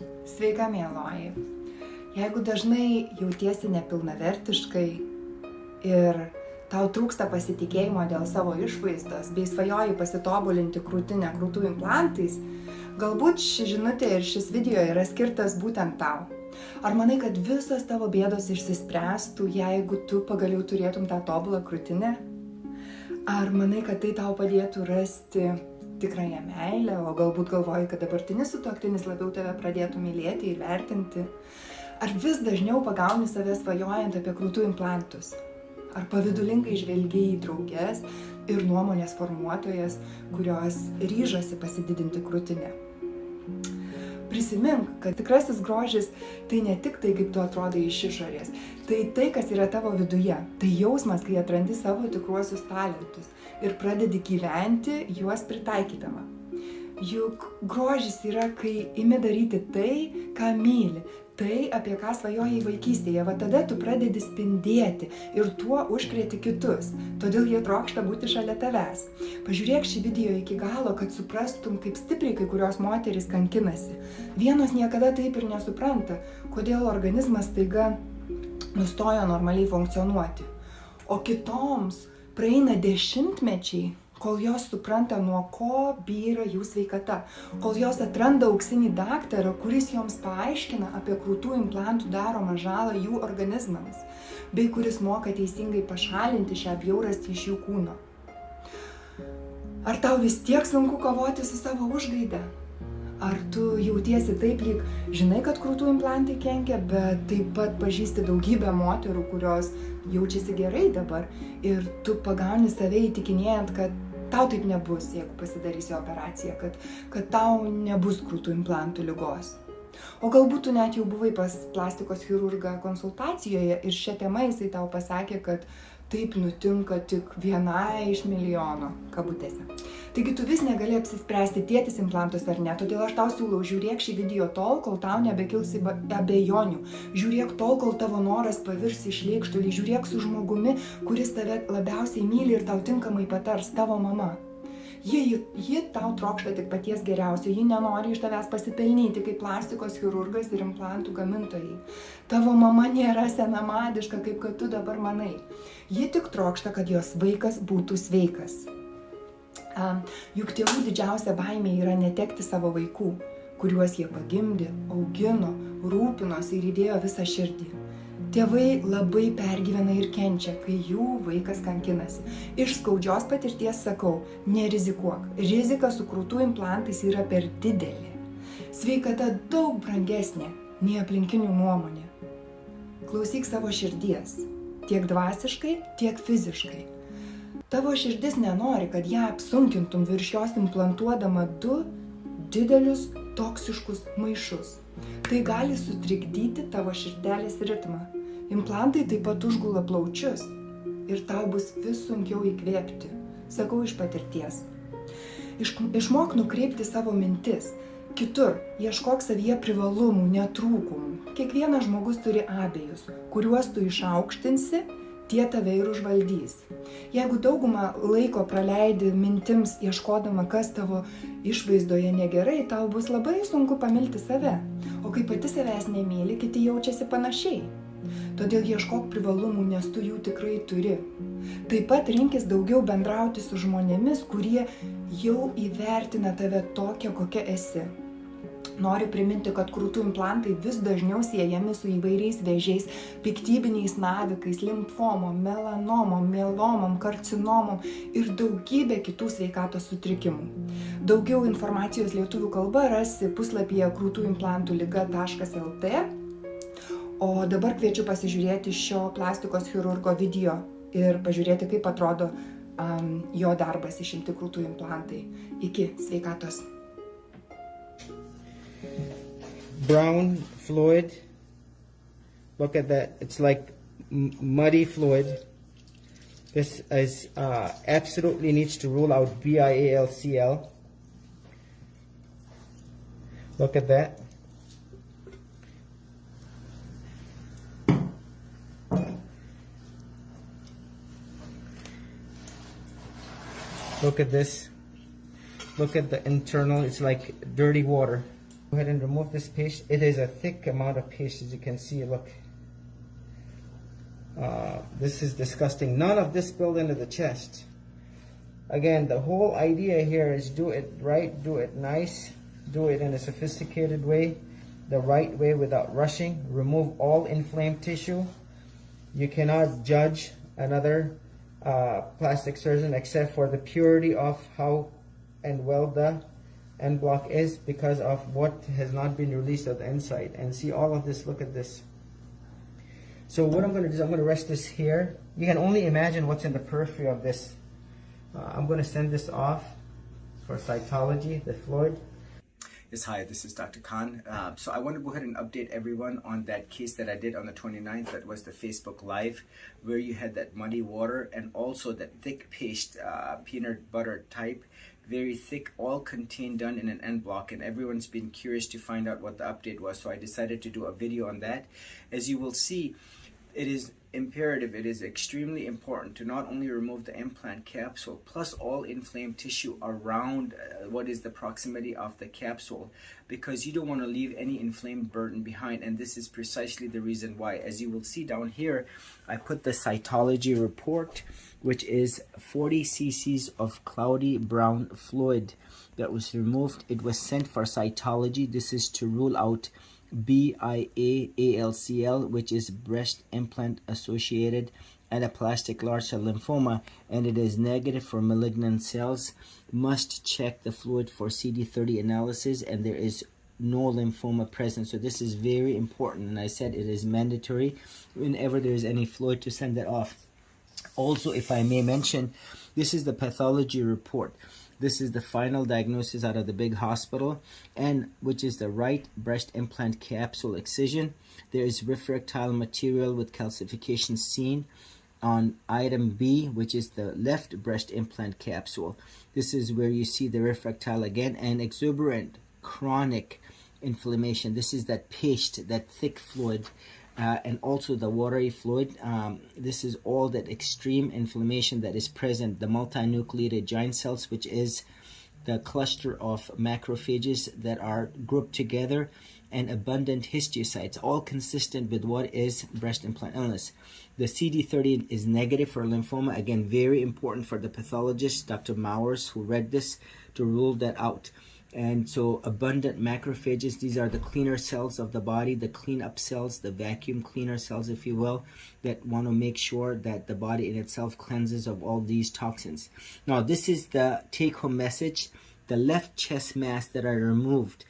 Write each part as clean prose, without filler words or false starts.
Sveika, mieloji. Jeigu dažnai jautiesi nepilnavertiškai ir tau trūksta pasitikėjimo dėl savo išvaizdos, bei svajoji pasitobulinti krūtinę krūtų implantais, galbūt ši žinutė ir šis video yra skirtas būtent tau. Ar manai, kad visos tavo bėdos išsispręstų, jeigu tu pagaliau turėtum tą tobulą krūtinę? Ar manai, kad tai tau padėtų rasti tikrąją meilę, o galbūt galvoji, kad dabartinis sutuoktinis labiau tave pradėtų mylėti ir vertinti? Ar vis dažniau pagauni save svajojant apie krūtų implantus? Ar pavydulingai žvelgiai į drauges ir nuomonės formuotojas, kurios ryžosi pasididinti krūtinę? Prisimink, kad tikrasis grožis tai ne tik tai, kaip tu atrodai iš išorės, tai tai, kas yra tavo viduje. Tai jausmas, kai atrandi savo tikruosius talentus ir pradedi gyventi juos pritaikydama. Juk grožis yra, kai imi daryti tai, ką myli, tai, apie ką svajojai vaikystėje, va tada tu pradedi spindėti ir tuo užkrėti kitus, todėl jie trokšta būti šalia tavęs. Pažiūrėk šį video iki galo, kad suprastum, kaip stipriai kai kurios moterys kankinasi. Vienos niekada taip ir nesupranta, kodėl organizmas staiga nustojo normaliai funkcionuoti, o kitoms praeina dešimtmečiai, kol jos supranta, nuo ko byra jų sveikata, kol jos atranda auksinį daktarą, kuris joms paaiškina apie krūtų implantų daromą žalą jų organizmams, bei kuris moka teisingai pašalinti šią bjaurastį iš jų kūno. Ar tau vis tiek sunku kovoti su savo užgaida? Ar tu jautiesi taip, lyg žinai, kad krūtų implantai kenkia, bet taip pat pažįsti daugybę moterų, kurios jaučiasi gerai dabar ir tu pagauni save įtikinėjant, kad tau taip nebus, jeigu pasidarysi operaciją, kad tau nebus krūtų implantų ligos. O galbūt tu net jau buvai pas plastikos chirurgą konsultacijoje ir šią temą jisai tau pasakė, kad taip nutinka tik vienai iš milijono, kabutėse. Taigi tu vis negali apsispręsti, dėtis implantus ar ne, todėl aš tau siūlau, žiūrėk šį video tol, kol tau nebekils abejonių. Žiūrėk tol, kol tavo noras pavirs į šleikštulį. Žiūrėk su žmogumi, kuris tave labiausiai myli ir tau tinkamai patars, tavo mama. Ji tau trokšta tik paties geriausio, ji nenori iš tavęs pasipelnyti kaip plastikos chirurgas ir implantų gamintojai. Tavo mama nėra senamadiška, kaip kad tu dabar manai. Ji tik trokšta, kad jos vaikas būtų sveikas. Juk tėvų didžiausia baimė yra netekti savo vaikų, kuriuos jie pagimdė, augino, rūpinosi ir įdėjo visą širdį. Tėvai labai pergyvena ir kenčia, kai jų vaikas kankinasi. Iš skaudžios patirties sakau, nerizikuok. Rizika su krūtų implantais yra per didelė. Sveikata daug brangesnė nei aplinkinių nuomonė. Klausyk savo širdies, tiek dvasiškai, tiek fiziškai. Tavo širdis nenori, kad ją apsunkintum virš jos implantuodama 2 didelius toksiškus maišus. Tai gali sutrikdyti tavo širdelės ritmą. Implantai taip pat užgula plaučius ir tau bus vis sunkiau įkvėpti. Sakau iš patirties. Išmok nukreipti savo mintis. Kitur ieškok savyje privalumų, netrūkumų. Kiekvienas žmogus turi abejus, kuriuos tu išaukštinsi, tie tave ir užvaldys. Jeigu daugumą laiko praleidi mintims ieškodama, kas tavo išvaizdoje negerai, tau bus labai sunku pamilti save. O kai pati savęs nemyli, kiti jaučiasi panašiai. Todėl ieškok privalumų, nes tu jų tikrai turi. Taip pat rinkis daugiau bendrauti su žmonėmis, kurie jau įvertina tave tokią, kokia esi. Noriu priminti, kad krūtų implantai vis dažniau siejami su įvairiais vėžiais, piktybiniais navikais, limfomom, melanomom, mielomom, karcinomom ir daugybė kitų sveikatos sutrikimų. Daugiau informacijos lietuvių kalba rasi puslapyje krūtuimplantuliga.lt. O dabar kviečiu pasižiūrėti šio plastikos chirurgo video ir pažiūrėti, kaip atrodo jo darbas išimti krūtų implantai. Iki sveikatos. Brown fluid. Look at that. It's like muddy fluid. This is absolutely needs to rule out BIALCL. Look at that. Look at this. Look at the internal. It's like dirty water. Go ahead and remove this paste. It is a thick amount of paste, as you can see. Look, this is disgusting. None of this spilled into the chest. Again, the whole idea here is do it right, do it nice, do it in a sophisticated way, the right way without rushing. Remove all inflamed tissue. You cannot judge another plastic surgeon except for the purity of how and well the end block is, because of what has not been released at the inside. And see all of this, look at this. So what I'm going to do is I'm going to rest this here. You can only imagine what's in the periphery of this. I'm going to send this off for cytology, the fluid. Yes, hi, this is Dr. Khan. So I want to go ahead and update everyone on that case that I did on the 29th. That was the Facebook Live, where you had that muddy water and also that thick paste, peanut butter type, very thick, all contained, done in an end block. And everyone's been curious to find out what the update was. So I decided to do a video on that. As you will see, it is imperative, it is extremely important to not only remove the implant capsule plus all inflamed tissue around what is the proximity of the capsule, because you don't want to leave any inflamed burden behind. And this is precisely the reason why. As you will see down here, I put the cytology report, which is 40 cc's of cloudy brown fluid that was removed. It was sent for cytology. This is to rule out BIA-ALCL, which is breast implant associated anaplastic large cell lymphoma, and it is negative for malignant cells. Must check the fluid for CD30 analysis, and there is no lymphoma present. So this is very important, and I said it is mandatory whenever there is any fluid to send that off. Also, if I may mention, this is the pathology report. This is the final diagnosis out of the big hospital, and which is the right breast implant capsule excision. There is refractile material with calcification seen on item B, which is the left breast implant capsule. This is where you see the refractile again, and exuberant chronic inflammation. This is that paste, that thick fluid, and also the watery fluid. This is all that extreme inflammation that is present. The multinucleated giant cells, which is the cluster of macrophages that are grouped together, and abundant histiocytes, all consistent with what is breast implant illness. The CD30 is negative for lymphoma. Again, very important for the pathologist, Dr. Mowers, who read this, to rule that out. And so abundant macrophages, these are the cleaner cells of the body, the cleanup cells, the vacuum cleaner cells, if you will, that want to make sure that the body in itself cleanses of all these toxins. Now, this is the take-home message. The left chest mass that I removed,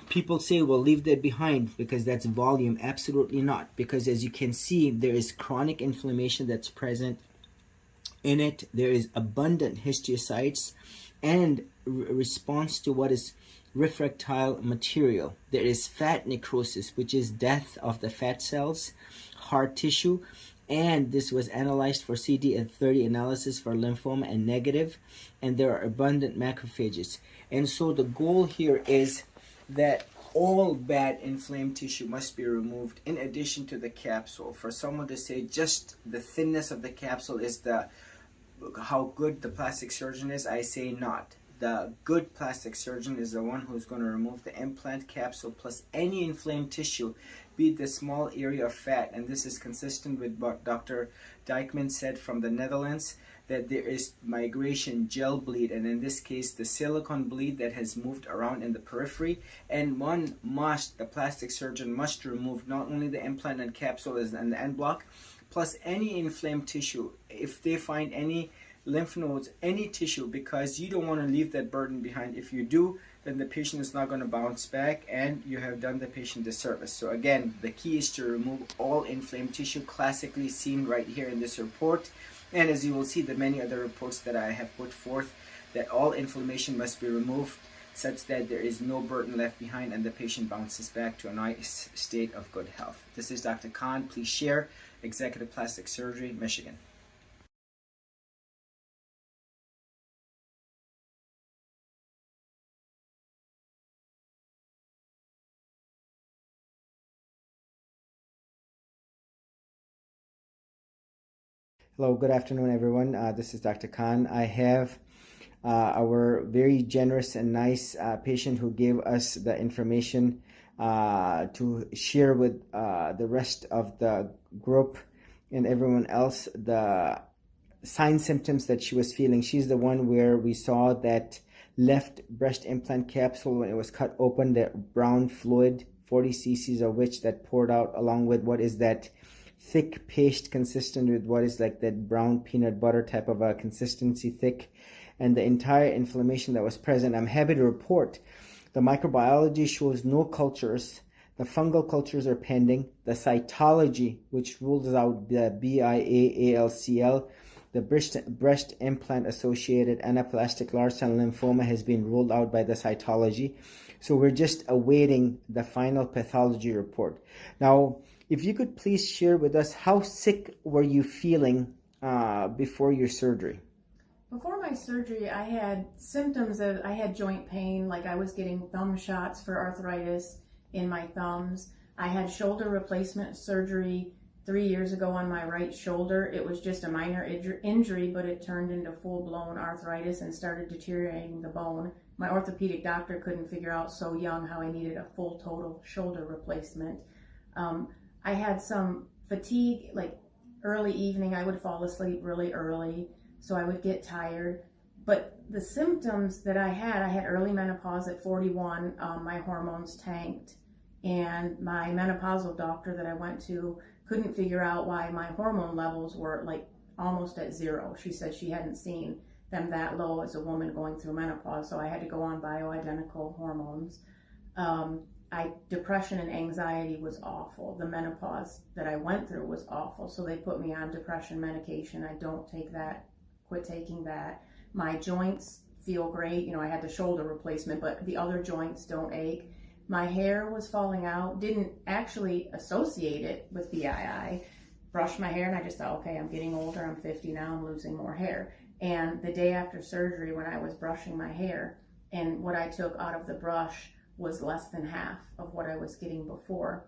people say, well, leave that behind because that's volume. Absolutely not, because as you can see, there is chronic inflammation that's present in it. There is abundant histiocytes and response to what is refractile material. There is fat necrosis, which is death of the fat cells, hard tissue, and this was analyzed for CD30 analysis for lymphoma and negative, and there are abundant macrophages. And so the goal here is that all bad inflamed tissue must be removed in addition to the capsule. For someone to say just the thinness of the capsule is how good the plastic surgeon is, I say not. The good plastic surgeon is the one who's going to remove the implant capsule plus any inflamed tissue, be it the small area of fat. And this is consistent with what Dr. Dijkman said from the Netherlands, that there is migration gel bleed, and in this case the silicone bleed that has moved around in the periphery. And the plastic surgeon must remove not only the implant and capsule and the end block, plus any inflamed tissue. If they find any lymph nodes, any tissue, because you don't want to leave that burden behind. If you do, then the patient is not going to bounce back and you have done the patient disservice. So again, the key is to remove all inflamed tissue, classically seen right here in this report. And as you will see, the many other reports that I have put forth, that all inflammation must be removed such that there is no burden left behind and the patient bounces back to a nice state of good health. This is Dr. Khan. Please share. Executive Plastic Surgery, Michigan. Hello, good afternoon, everyone. This is Dr. Khan. I have our very generous and nice patient who gave us the information to share with the rest of the group and everyone else the sign symptoms that she was feeling. She's the one where we saw that left breast implant capsule when it was cut open, the brown fluid, 40 cc's of which that poured out, along with what is that thick paste consistent with what is like that brown peanut butter type of a consistency, thick, and the entire inflammation that was present. I'm happy to report the microbiology shows no cultures. The fungal cultures are pending. The cytology, which rules out the BIA-ALCL, the breast implant associated anaplastic large cell lymphoma, has been ruled out by the cytology. So we're just awaiting the final pathology report. Now, if you could please share with us, how sick were you feeling before your surgery? Before my surgery, I had symptoms of, I had joint pain, like I was getting thumb shots for arthritis in my thumbs. I had shoulder replacement surgery 3 years ago on my right shoulder. It was just a minor injury, but it turned into full-blown arthritis and started deteriorating the bone. My orthopedic doctor couldn't figure out, so young, how I needed a full total shoulder replacement. I had some fatigue, like early evening, I would fall asleep really early, so I would get tired. But the symptoms that I had early menopause at 41, my hormones tanked, and my menopausal doctor that I went to couldn't figure out why my hormone levels were like almost at zero. She said she hadn't seen them that low as a woman going through menopause, so I had to go on bioidentical hormones. Depression and anxiety was awful. The menopause that I went through was awful, so they put me on depression medication. I don't take that, quit taking that. My joints feel great. You know, I had the shoulder replacement, but the other joints don't ache. My hair was falling out. Didn't actually associate it with BII. Brushed my hair and I just thought, okay, I'm getting older. I'm 50 now. I'm losing more hair. And the day after surgery, when I was brushing my hair, and what I took out of the brush was less than half of what I was getting before.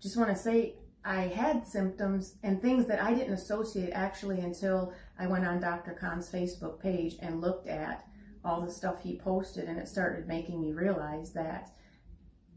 Just want to say, I had symptoms and things that I didn't associate actually until I went on Dr. Khan's Facebook page and looked at all the stuff he posted, and it started making me realize that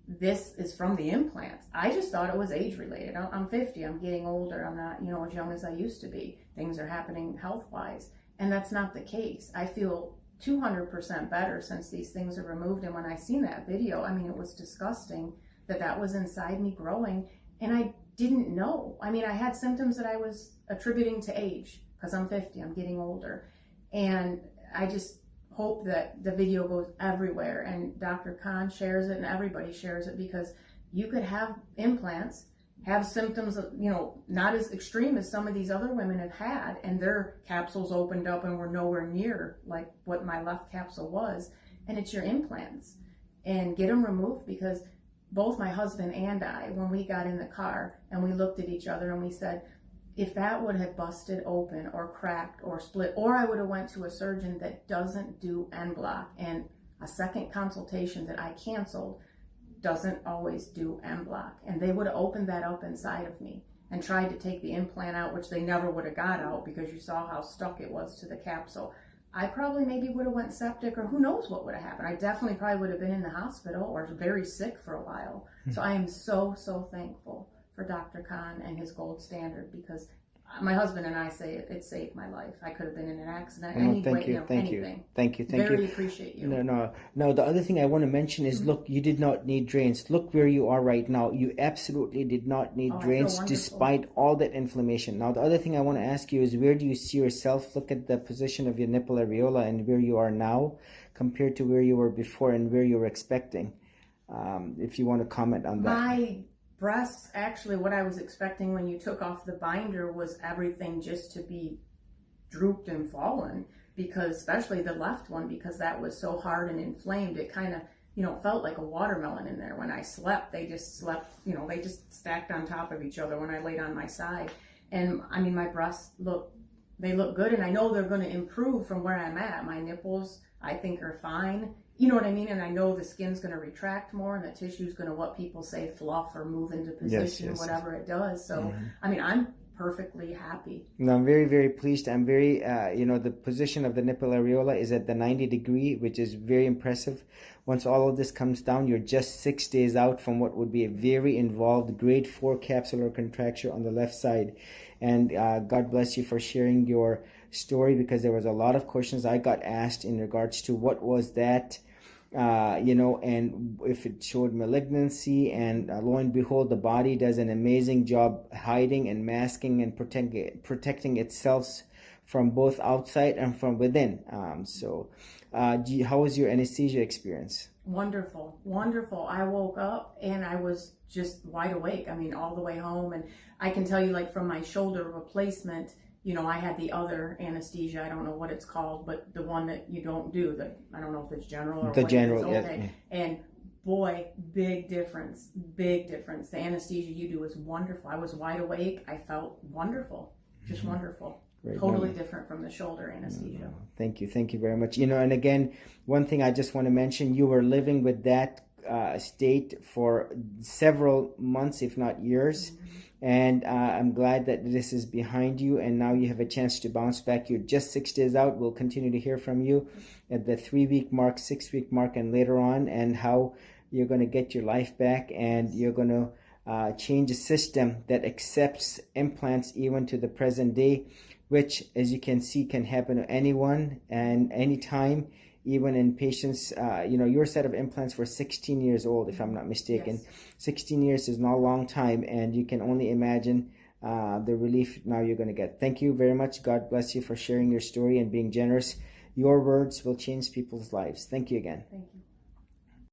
this is from the implants. I just thought it was age related. I'm 50, I'm getting older, I'm not, you know, as young as I used to be. Things are happening health-wise, and that's not the case. I feel 200% better since these things are removed, and when I seen that video, I mean, it was disgusting that was inside me growing, and I didn't know. I mean, I had symptoms that I was attributing to age, because I'm 50, I'm getting older, and I just hope that the video goes everywhere and Dr. Khan shares it and everybody shares it, because you could have implants, have symptoms, you know, not as extreme as some of these other women have had, and their capsules opened up and were nowhere near like what my left capsule was, and it's your implants. And get them removed, because both my husband and I, when we got in the car and we looked at each other and we said, if that would have busted open or cracked or split, or I would have went to a surgeon that doesn't do en bloc, and a second consultation that I canceled doesn't always do en bloc, and they would have opened that up inside of me and tried to take the implant out, which they never would have got out because you saw how stuck it was to the capsule. I probably maybe would have went septic, or who knows what would have happened. I definitely probably would have been in the hospital or very sick for a while. So I am so thankful for Dr. Khan and his gold standard, because my husband and I say it saved my life. I could have been in an accident, anything. Thank you. Very appreciate you. No. The other thing I want to mention is, look, you did not need drains. Look where you are right now. You absolutely did not need drains, despite all that inflammation. Now, the other thing I want to ask you is, where do you see yourself? Look at the position of your nipple areola and where you are now compared to where you were before and where you were expecting. If you want to comment on that. My breasts, actually, what I was expecting when you took off the binder was everything just to be drooped and fallen, because especially the left one, because that was so hard and inflamed, it kind of, you know, felt like a watermelon in there. When I slept, they just stacked on top of each other when I laid on my side. And I mean, my breasts look good, and I know they're going to improve from where I'm at. My nipples, I think, are fine. You know what I mean? And I know the skin's going to retract more, and the tissue's going to, what people say, fluff or move into position, whatever it does. So, I mean, I'm perfectly happy. No, I'm very, very pleased. I'm very, the position of the nipple areola is at the 90 degree, which is very impressive. Once all of this comes down, you're just 6 days out from what would be a very involved grade 4 capsular contracture on the left side. And God bless you for sharing your story, because there was a lot of questions I got asked in regards to what was that, and if it showed malignancy, and lo and behold, the body does an amazing job hiding and masking and protecting itself from both outside and from within. How was your anesthesia experience? Wonderful, wonderful. I woke up and I was just wide awake. I mean, all the way home. And I can tell you, like, from my shoulder replacement, I had the other anesthesia. I don't know what it's called, but the one that you don't do. I don't know if it's general or the what general. it is. Okay. Yes. And boy, big difference. Big difference. The anesthesia you do is wonderful. I was wide awake. I felt wonderful. Just wonderful. Great. Totally different from the shoulder anesthesia. Thank you very much. And again, one thing I just want to mention: you were living with that state for several months, if not years. And I'm glad that this is behind you, and now you have a chance to bounce back. You're just 6 days out. We'll continue to hear from you at the 3-week mark, 6-week mark, and later on, and how you're going to get your life back, and you're going to change a system that accepts implants even to the present day, which, as you can see, can happen to anyone and anytime. Even in patients, your set of implants were 16 years old, if I'm not mistaken. Yes. 16 years is not a long time, and you can only imagine the relief now you're going to get. Thank you very much. God bless you for sharing your story and being generous. Your words will change people's lives. Thank you again. Thank you.